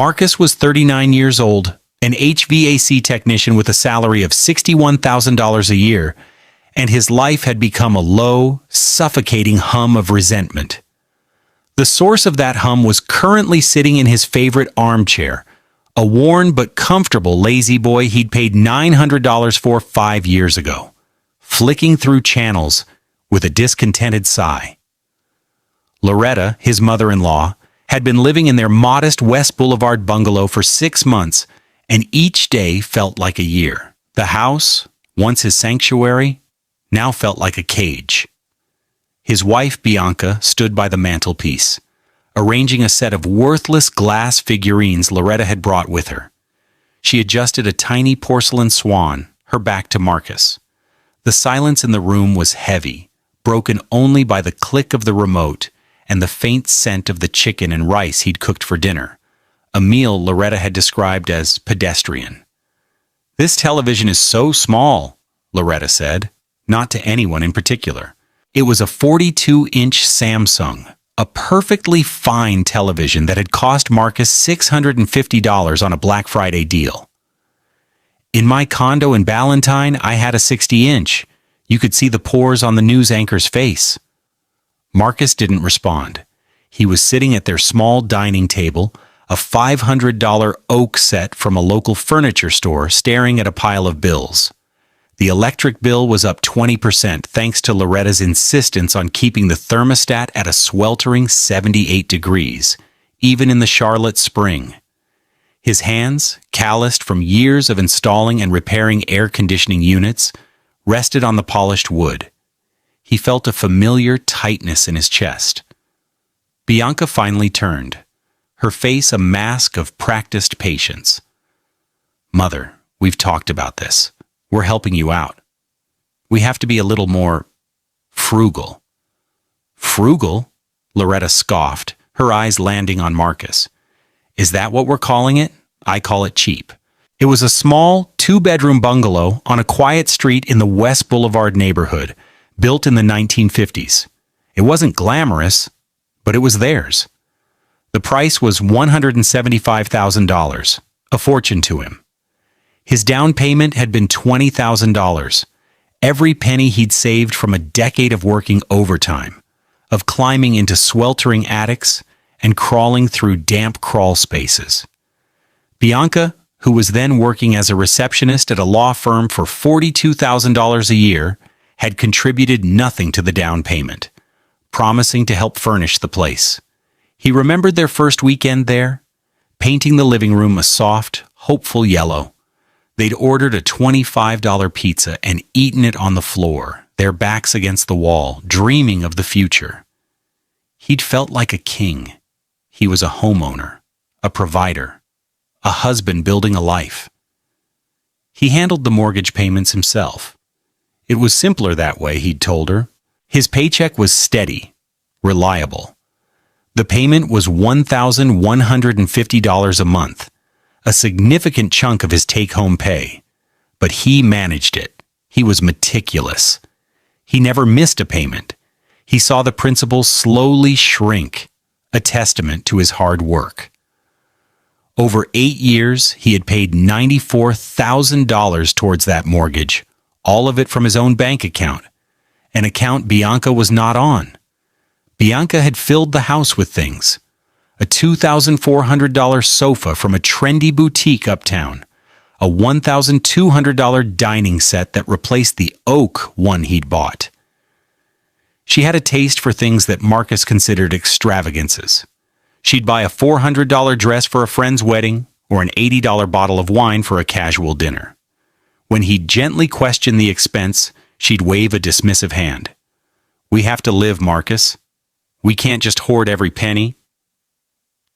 Marcus was 39 years old, an HVAC technician with a salary of $61,000 a year, and his life had become a low, suffocating hum of resentment. The source of that hum was currently sitting in his favorite armchair, a worn but comfortable lazy boy he'd paid $900 for 5 years ago, flicking through channels with a discontented sigh. Loretta, his mother-in-law, had been living in their modest West Boulevard bungalow for 6 months, and each day felt like a year. The house, once his sanctuary, now felt like a cage. His wife, Bianca, stood by the mantelpiece, arranging a set of worthless glass figurines Loretta had brought with her. She adjusted a tiny porcelain swan, her back to Marcus. The silence in the room was heavy, broken only by the click of the remote and the faint scent of the chicken and rice he'd cooked for dinner, a meal Loretta had described as pedestrian. "This television is so small," Loretta said, not to anyone in particular. It was a 42-inch Samsung, a perfectly fine television that had cost Marcus $650 on a Black Friday deal. "In my condo in Ballantyne, I had a 60-inch. You could see the pores on the news anchor's face." Marcus didn't respond. He was sitting at their small dining table, a $500 oak set from a local furniture store, staring at a pile of bills. The electric bill was up 20% thanks to Loretta's insistence on keeping the thermostat at a sweltering 78 degrees, even in the Charlotte spring. His hands, calloused from years of installing and repairing air conditioning units, rested on the polished wood. He felt a familiar tightness in his chest. Bianca finally turned, her face a mask of practiced patience. "Mother, we've talked about this. We're helping you out. We have to be a little more frugal." "Frugal?" Loretta scoffed, her eyes landing on Marcus. "Is that what we're calling it? I call it cheap." It was a small, 2-bedroom bungalow on a quiet street in the West Boulevard neighborhood, built in the 1950s. It wasn't glamorous, but it was theirs. The price was $175,000, a fortune to him. His down payment had been $20,000, every penny he'd saved from a decade of working overtime, of climbing into sweltering attics and crawling through damp crawl spaces. Bianca, who was then working as a receptionist at a law firm for $42,000 a year, had contributed nothing to the down payment, promising to help furnish the place. He remembered their first weekend there, painting the living room a soft, hopeful yellow. They'd ordered a $25 pizza and eaten it on the floor, their backs against the wall, dreaming of the future. He'd felt like a king. He was a homeowner, a provider, a husband building a life. He handled the mortgage payments himself. It was simpler that way, he'd told her. His paycheck was steady, reliable. The payment was $1,150 a month, a significant chunk of his take-home pay. But he managed it. He was meticulous. He never missed a payment. He saw the principal slowly shrink, a testament to his hard work. Over 8 years, he had paid $94,000 towards that mortgage, all of it from his own bank account, an account Bianca was not on. Bianca had filled the house with things. A $2,400 sofa from a trendy boutique uptown, a $1,200 dining set that replaced the oak one he'd bought. She had a taste for things that Marcus considered extravagances. She'd buy a $400 dress for a friend's wedding or an $80 bottle of wine for a casual dinner. When he'd gently question the expense, she'd wave a dismissive hand. "We have to live, Marcus. We can't just hoard every penny."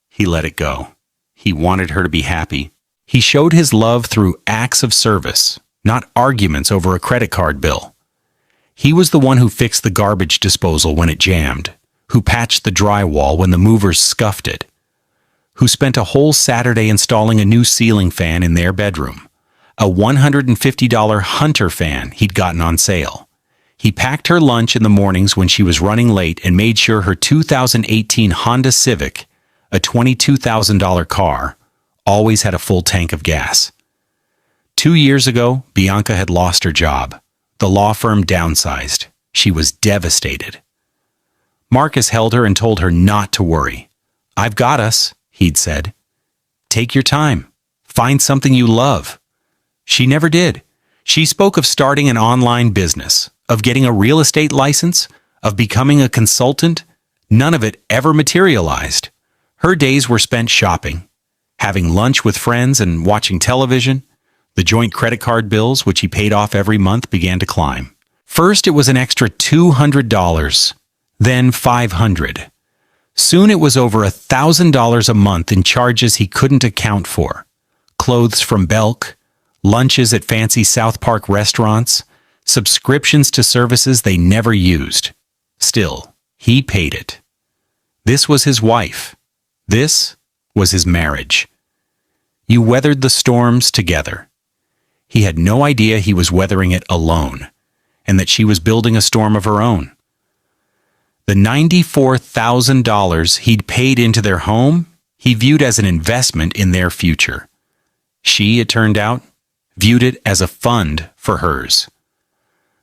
He let it go. He wanted her to be happy. He showed his love through acts of service, not arguments over a credit card bill. He was the one who fixed the garbage disposal when it jammed, who patched the drywall when the movers scuffed it, who spent a whole Saturday installing a new ceiling fan in their bedroom, a $150 Hunter fan he'd gotten on sale. He packed her lunch in the mornings when she was running late and made sure her 2018 Honda Civic, a $22,000 car, always had a full tank of gas. 2 years ago, Bianca had lost her job. The law firm downsized. She was devastated. Marcus held her and told her not to worry. "I've got us," he'd said. "Take your time. Find something you love." She never did. She spoke of starting an online business, of getting a real estate license, of becoming a consultant. None of it ever materialized. Her days were spent shopping, having lunch with friends and watching television. The joint credit card bills, which he paid off every month, began to climb. First, it was an extra $200, then $500. Soon it was over $1,000 a month in charges he couldn't account for. Clothes from Belk, lunches at fancy South Park restaurants, subscriptions to services they never used. Still, he paid it. This was his wife. This was his marriage. You weathered the storms together. He had no idea he was weathering it alone, and that she was building a storm of her own. The $94,000 he'd paid into their home, he viewed as an investment in their future. She, it turned out, viewed it as a fund for hers.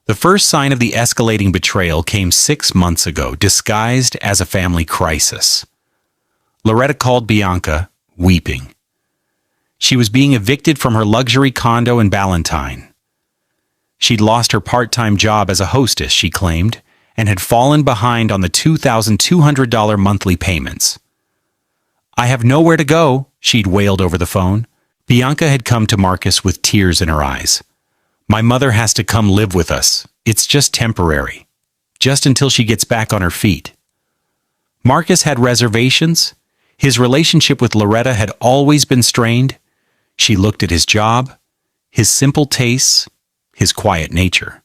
The first sign of the escalating betrayal came 6 months ago, disguised as a family crisis. Loretta called Bianca, weeping. She was being evicted from her luxury condo in Ballantyne. She'd lost her part-time job as a hostess, she claimed, and had fallen behind on the $2,200 monthly payments. "I have nowhere to go," she'd wailed over the phone. Bianca had come to Marcus with tears in her eyes. "My mother has to come live with us. It's just temporary. Just until she gets back on her feet." Marcus had reservations. His relationship with Loretta had always been strained. She looked at his job, his simple tastes, his quiet nature,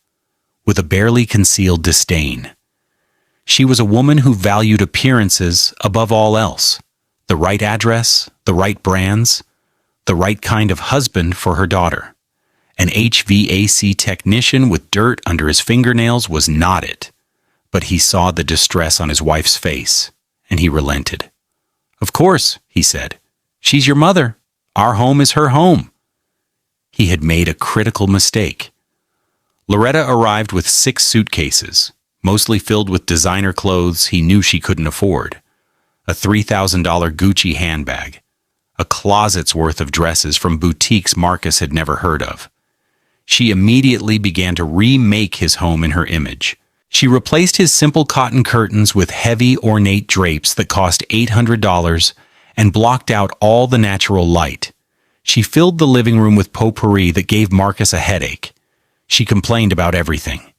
with a barely concealed disdain. She was a woman who valued appearances above all else. The right address, the right brands, the right kind of husband for her daughter. An HVAC technician with dirt under his fingernails was not it. But he saw the distress on his wife's face, and he relented. "Of course," he said. "She's your mother. Our home is her home." He had made a critical mistake. Loretta arrived with 6 suitcases, mostly filled with designer clothes he knew she couldn't afford. A $3,000 Gucci handbag. A closet's worth of dresses from boutiques Marcus had never heard of. She immediately began to remake his home in her image. She replaced his simple cotton curtains with heavy, ornate drapes that cost $800 and blocked out all the natural light. She filled the living room with potpourri that gave Marcus a headache. She complained about everything.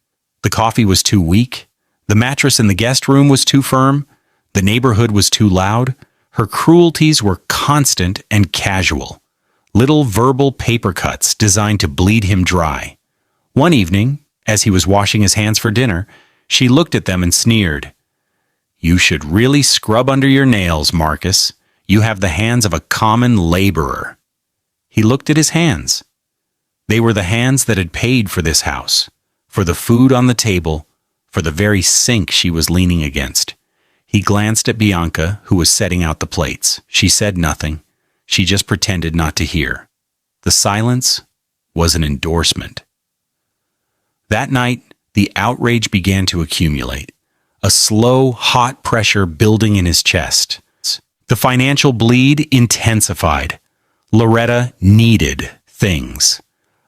The coffee was too weak. The mattress in the guest room was too firm. The neighborhood was too loud. Her cruelties were constant and casual. Little verbal paper cuts designed to bleed him dry. One evening, as he was washing his hands for dinner, she looked at them and sneered. "You should really scrub under your nails, Marcus. You have the hands of a common laborer." He looked at his hands. They were the hands that had paid for this house, for the food on the table, for the very sink she was leaning against. He glanced at Bianca, who was setting out the plates. She said nothing. She just pretended not to hear. The silence was an endorsement. That night, the outrage began to accumulate, a slow, hot pressure building in his chest. The financial bleed intensified. Loretta needed things.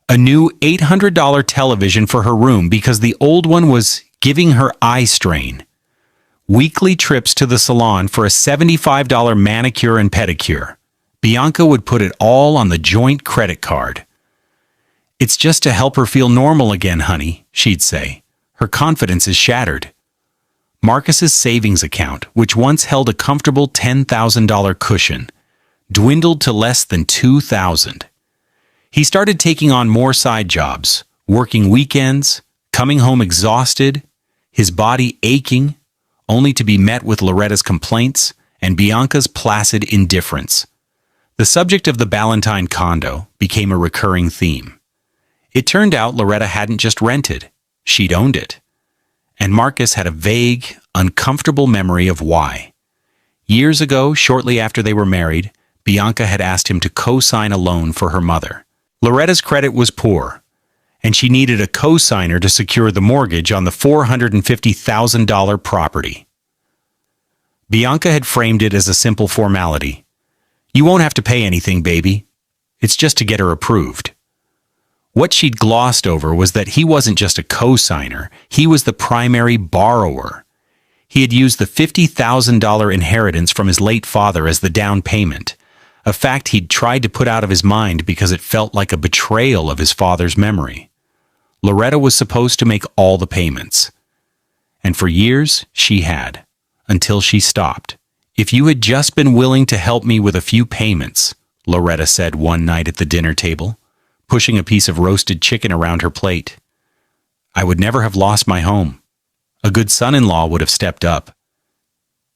A new $800 television for her room because the old one was giving her eye strain. Weekly trips to the salon for a $75 manicure and pedicure. Bianca would put it all on the joint credit card. "It's just to help her feel normal again, honey," she'd say. Her confidence is shattered. Marcus's savings account, which once held a comfortable $10,000 cushion, dwindled to less than $2,000. He started taking on more side jobs, working weekends, coming home exhausted, his body aching, only to be met with Loretta's complaints and Bianca's placid indifference. The subject of the Ballantyne condo became a recurring theme. It turned out Loretta hadn't just rented, she'd owned it. And Marcus had a vague, uncomfortable memory of why. Years ago, shortly after they were married, Bianca had asked him to co-sign a loan for her mother. Loretta's credit was poor, and she needed a co-signer to secure the mortgage on the $450,000 property. Bianca had framed it as a simple formality. "You won't have to pay anything, baby. It's just to get her approved." What she'd glossed over was that he wasn't just a co-signer, he was the primary borrower. He had used the $50,000 inheritance from his late father as the down payment, a fact he'd tried to put out of his mind because it felt like a betrayal of his father's memory. Loretta was supposed to make all the payments. And for years, she had, until she stopped. "If you had just been willing to help me with a few payments," Loretta said one night at the dinner table, pushing a piece of roasted chicken around her plate, "I would never have lost my home. A good son-in-law would have stepped up."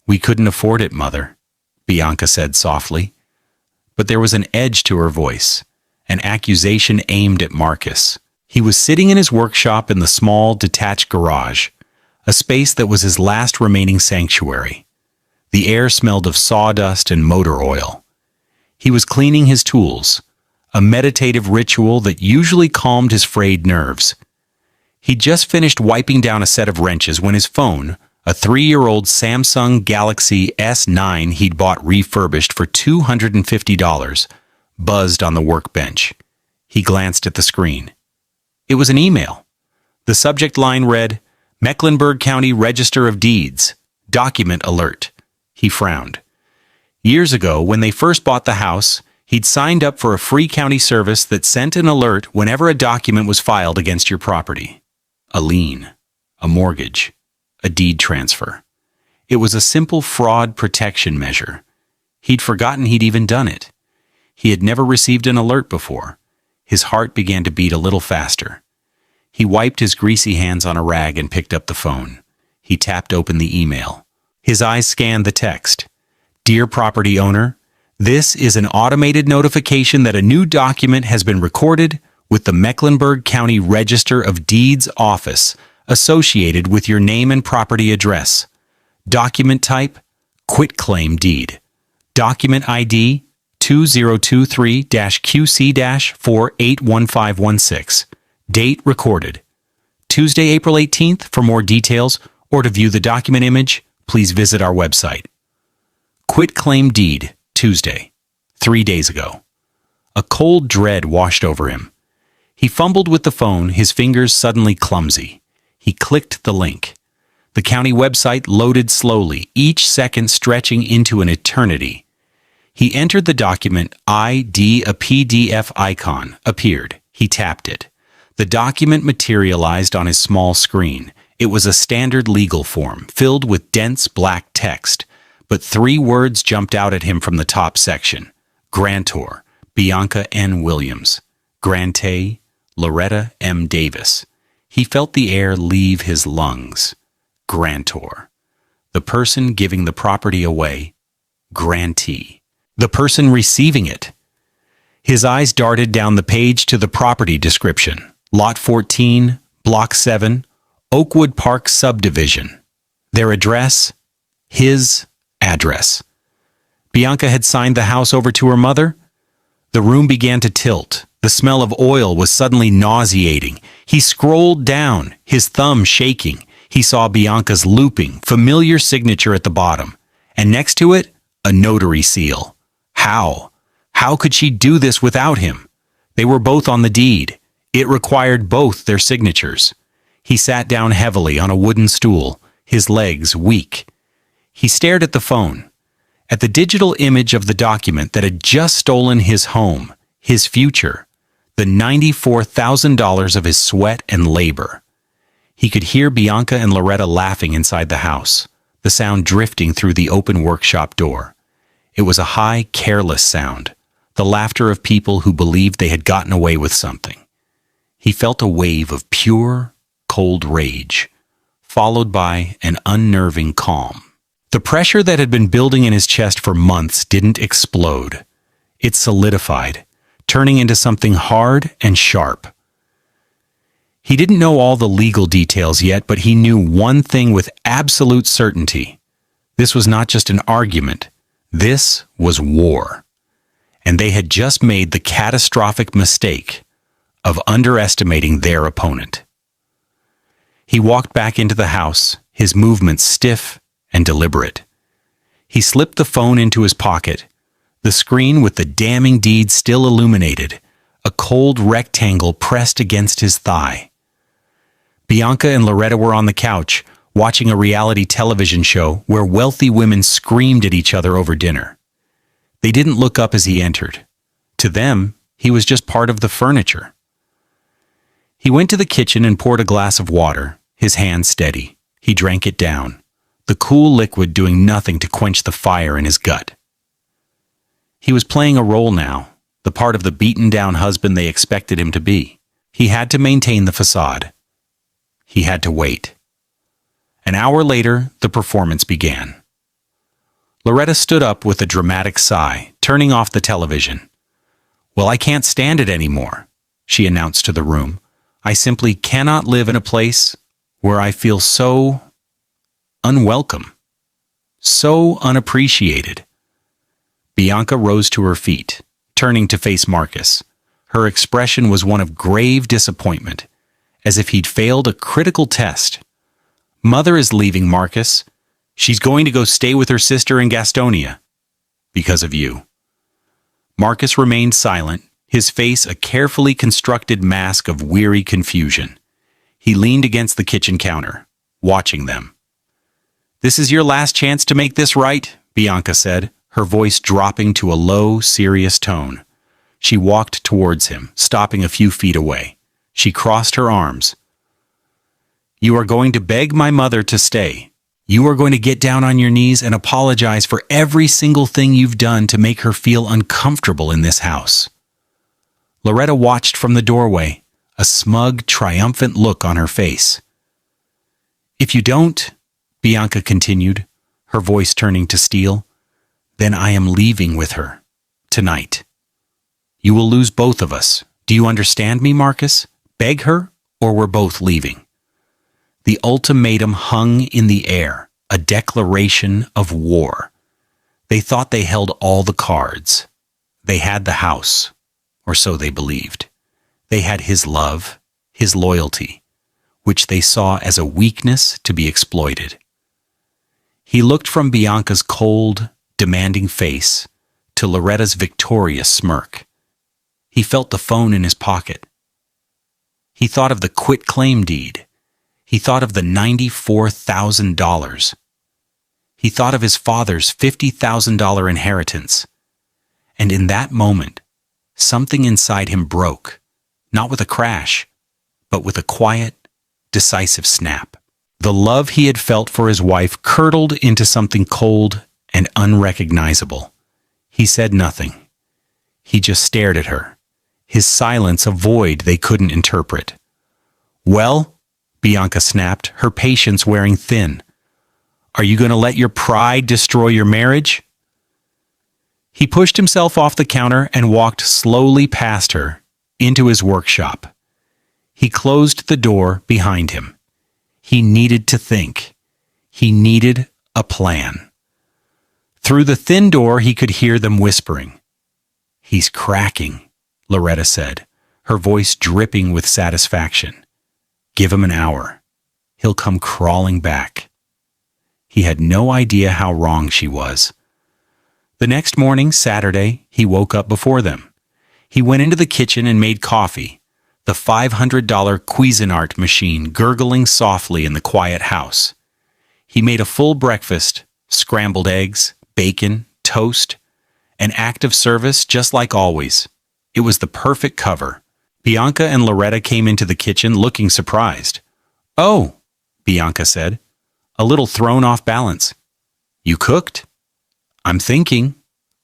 "We couldn't afford it, Mother," Bianca said softly. But there was an edge to her voice, an accusation aimed at Marcus. He was sitting in his workshop in the small, detached garage, a space that was his last remaining sanctuary. The air smelled of sawdust and motor oil. He was cleaning his tools, a meditative ritual that usually calmed his frayed nerves. He'd just finished wiping down a set of wrenches when his phone, a 3-year-old Samsung Galaxy S9 he'd bought refurbished for $250, buzzed on the workbench. He glanced at the screen. It was an email. The subject line read, "Mecklenburg County Register of Deeds, Document Alert." He frowned. Years ago, when they first bought the house, he'd signed up for a free county service that sent an alert whenever a document was filed against your property. A lien, a mortgage, a deed transfer. It was a simple fraud protection measure. He'd forgotten he'd even done it. He had never received an alert before. His heart began to beat a little faster. He wiped his greasy hands on a rag and picked up the phone. He tapped open the email. His eyes scanned the text. "Dear property owner, this is an automated notification that a new document has been recorded with the Mecklenburg County Register of Deeds office associated with your name and property address. Document type, quitclaim deed. Document ID 2023-QC-481516. Date recorded. Tuesday, April 18th. For more details or to view the document image, please visit our website." Quitclaim deed, Tuesday, 3 days ago. A cold dread washed over him. He fumbled with the phone, his fingers suddenly clumsy. He clicked the link. The county website loaded slowly, each second stretching into an eternity. He entered the document ID. A PDF icon appeared. He tapped it. The document materialized on his small screen. It was a standard legal form, filled with dense black text, but 3 words jumped out at him from the top section. Grantor, Bianca N. Williams. Grantee, Loretta M. Davis. He felt the air leave his lungs. Grantor. The person giving the property away. Grantee. The person receiving it. His eyes darted down the page to the property description. Lot 14, Block 7, Oakwood Park Subdivision. Their address, his address. Bianca had signed the house over to her mother. The room began to tilt. The smell of oil was suddenly nauseating. He scrolled down, his thumb shaking. He saw Bianca's looping, familiar signature at the bottom, and next to it, a notary seal. How? How could she do this without him? They were both on the deed. It required both their signatures. He sat down heavily on a wooden stool, his legs weak. He stared at the phone, at the digital image of the document that had just stolen his home, his future, the $94,000 of his sweat and labor. He could hear Bianca and Loretta laughing inside the house, the sound drifting through the open workshop door. It was a high, careless sound, the laughter of people who believed they had gotten away with something. He felt a wave of pure, cold rage, followed by an unnerving calm. The pressure that had been building in his chest for months didn't explode. It solidified, turning into something hard and sharp. He didn't know all the legal details yet, but he knew one thing with absolute certainty. This was not just an argument. This was war. and they had just made the catastrophic mistake of underestimating their opponent. He walked back into the house, his movements stiff and deliberate. He slipped the phone into his pocket, the screen with the damning deed still illuminated, a cold rectangle pressed against his thigh. Bianca and Loretta were on the couch, watching a reality television show where wealthy women screamed at each other over dinner. They didn't look up as he entered. To them, he was just part of the furniture. He went to the kitchen and poured a glass of water, his hand steady. He drank it down, the cool liquid doing nothing to quench the fire in his gut. He was playing a role now, the part of the beaten-down husband they expected him to be. He had to maintain the facade. He had to wait. An hour later, the performance began. Loretta stood up with a dramatic sigh, turning off the television. "Well, I can't stand it anymore," she announced to the room. "I simply cannot live in a place where I feel so unwelcome, so unappreciated." Bianca rose to her feet, turning to face Marcus. Her expression was one of grave disappointment, as if he'd failed a critical test. "Mother is leaving, Marcus. She's going to go stay with her sister in Gastonia. Because of you." Marcus remained silent, his face a carefully constructed mask of weary confusion. He leaned against the kitchen counter, watching them. "This is your last chance to make this right," Bianca said, her voice dropping to a low, serious tone. She walked towards him, stopping a few feet away. She crossed her arms. "You are going to beg my mother to stay. You are going to get down on your knees and apologize for every single thing you've done to make her feel uncomfortable in this house." Loretta watched from the doorway, a smug, triumphant look on her face. "If you don't," Bianca continued, her voice turning to steel, "then I am leaving with her. Tonight. You will lose both of us. Do you understand me, Marcus? Beg her, or we're both leaving." The ultimatum hung in the air, a declaration of war. They thought they held all the cards. They had the house, or so they believed. They had his love, his loyalty, which they saw as a weakness to be exploited. He looked from Bianca's cold, demanding face to Loretta's victorious smirk. He felt the phone in his pocket. He thought of the quitclaim deed. He thought of the $94,000. He thought of his father's $50,000 inheritance. And in that moment, something inside him broke, not with a crash, but with a quiet, decisive snap. The love he had felt for his wife curdled into something cold and unrecognizable. He said nothing. He just stared at her, his silence a void they couldn't interpret. "Well," Bianca snapped, her patience wearing thin, "are you going to let your pride destroy your marriage?" He pushed himself off the counter and walked slowly past her into his workshop. He closed the door behind him. He needed to think. He needed a plan. Through the thin door he could hear them whispering. "He's cracking," Loretta said, her voice dripping with satisfaction. "Give him an hour. He'll come crawling back." He had no idea how wrong she was. The next morning, Saturday, he woke up before them. He went into the kitchen and made coffee, the $500 Cuisinart machine gurgling softly in the quiet house. He made a full breakfast, scrambled eggs, bacon, toast, an act of service just like always. It was the perfect cover. Bianca and Loretta came into the kitchen looking surprised. "Oh," Bianca said, a little thrown off balance. "You cooked?" "I'm thinking,"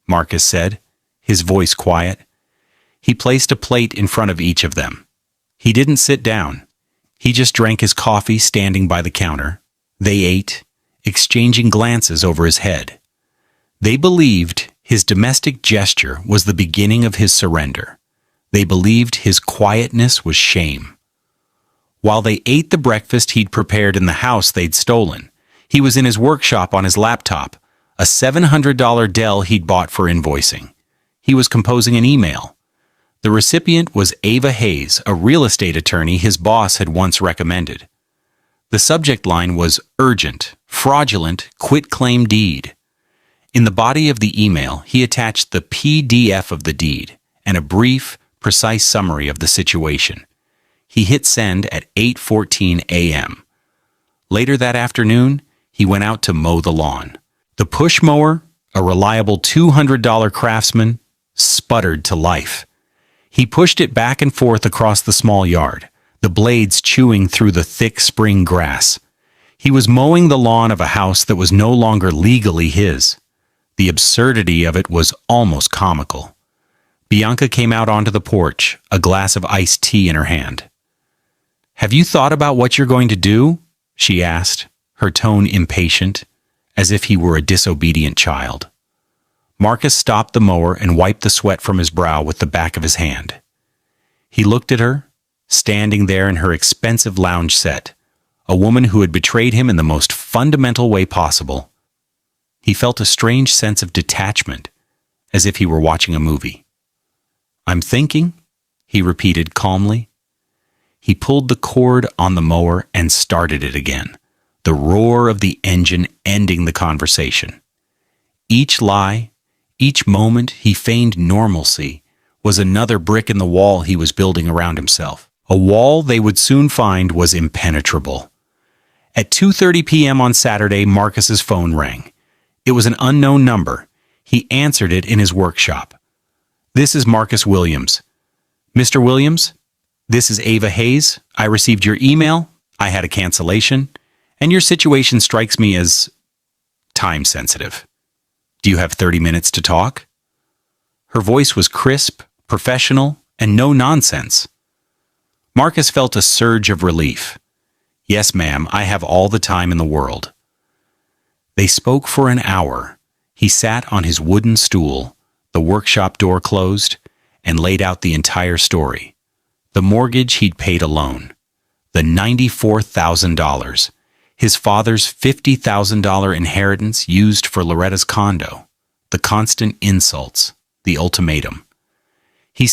Marcus said, his voice quiet. He placed a plate in front of each of them. He didn't sit down. He just drank his coffee standing by the counter. They ate, exchanging glances over his head. They believed his domestic gesture was the beginning of his surrender. They believed his quietness was shame. While they ate the breakfast he'd prepared in the house they'd stolen, he was in his workshop on his laptop, a $700 Dell he'd bought for invoicing. He was composing an email. The recipient was Ava Hayes, a real estate attorney his boss had once recommended. The subject line was urgent, fraudulent, quitclaim deed. In the body of the email, he attached the PDF of the deed and a brief, precise summary of the situation. He hit send at 8:14 a.m. Later that afternoon, he went out to mow the lawn. The push mower, a reliable $200 Craftsman, sputtered to life. He pushed it back and forth across the small yard, the blades chewing through the thick spring grass. He was mowing the lawn of a house that was no longer legally his. The absurdity of it was almost comical. Bianca came out onto the porch, a glass of iced tea in her hand. "Have you thought about what you're going to do?" she asked, her tone impatient, as if he were a disobedient child. Marcus stopped the mower and wiped the sweat from his brow with the back of his hand. He looked at her, standing there in her expensive lounge set, a woman who had betrayed him in the most fundamental way possible. He felt a strange sense of detachment, as if he were watching a movie. "I'm thinking," he repeated calmly. He pulled the cord on the mower and started it again, the roar of the engine ending the conversation. Each lie, each moment he feigned normalcy, was another brick in the wall he was building around himself, a wall they would soon find was impenetrable. At 2:30 p.m. on Saturday, Marcus's phone rang. It was an unknown number. He answered it in his workshop. "This is Marcus Williams." "Mr. Williams, this is Ava Hayes. I received your email. I had a cancellation, and your situation strikes me as time sensitive. Do you have 30 minutes to talk?" Her voice was crisp, professional, and no nonsense. Marcus felt a surge of relief. "Yes, ma'am, I have all the time in the world." They spoke for an hour. He sat on his wooden stool, the workshop door closed, and laid out the entire story. The mortgage he'd paid alone, the $94,000, his father's $50,000 inheritance used for Loretta's condo, the constant insults, the ultimatum. He